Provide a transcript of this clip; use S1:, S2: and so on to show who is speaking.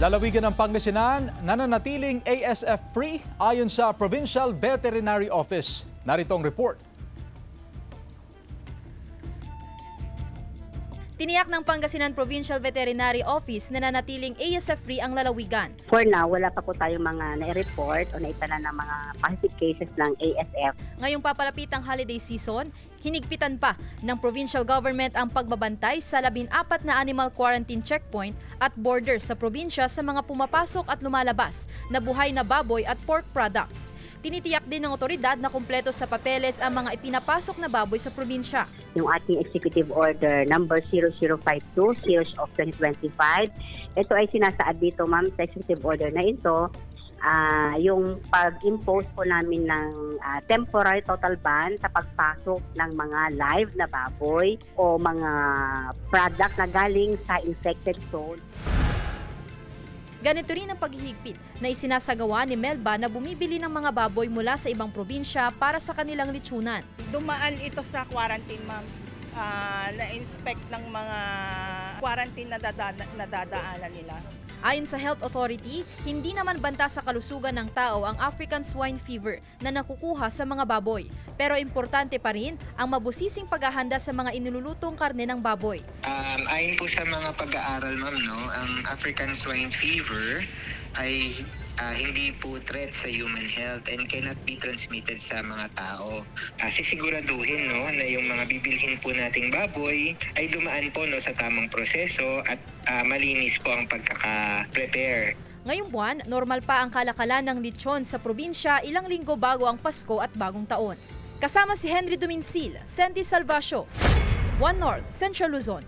S1: Lalawigan ng Pangasinan, nananatiling ASF-free ayon sa Provincial Veterinary Office. Narito ang report.
S2: Tiniyak ng Pangasinan Provincial Veterinary Office na nanatiling ASF-free ang lalawigan.
S3: For now, wala pa po tayong mga na-report o naitala ng mga positive cases ng ASF.
S2: Ngayong papalapit ang holiday season, hinigpitan pa ng provincial government ang pagbabantay sa 14 na animal quarantine checkpoint at borders sa probinsya sa mga pumapasok at lumalabas na buhay na baboy at pork products. Tinitiyak din ng otoridad na kumpleto sa papeles ang mga ipinapasok na baboy sa probinsya.
S3: Yung ating Executive Order number 0052, Series of 2025, ito ay sinasaad dito, ma'am, sa Executive Order na ito, yung pag-impose po namin ng temporary total ban sa pagpasok ng mga live na baboy o mga product na galing sa infected zone.
S2: Ganito rin ang paghihigpit na isinasagawa ni Melba na bumibili ng mga baboy mula sa ibang probinsya para sa kanilang litsunan.
S4: Dumaan ito sa quarantine, ma'am. Na-inspect ng mga quarantine na dadaanan nila.
S2: Ayon sa Health Authority, hindi naman banta sa kalusugan ng tao ang African swine fever na nakukuha sa mga baboy. Pero importante pa rin ang mabusising paghahanda sa mga inilulutong karne ng baboy.
S5: Ayon po sa mga pag-aaral, ma'am, ang African swine fever ay hindi po threat sa human health and cannot be transmitted sa mga tao. Sisiguraduhin na yung mga bibilhin po nating baboy ay dumaan po sa tamang proseso at malinis po ang pagkaka-prepare.
S2: Ngayong buwan, normal pa ang kalakalan ng lechon sa probinsya ilang linggo bago ang Pasko at Bagong Taon. Kasama si Henry Duminsil, Sandy Salvacio, One North, Central Luzon.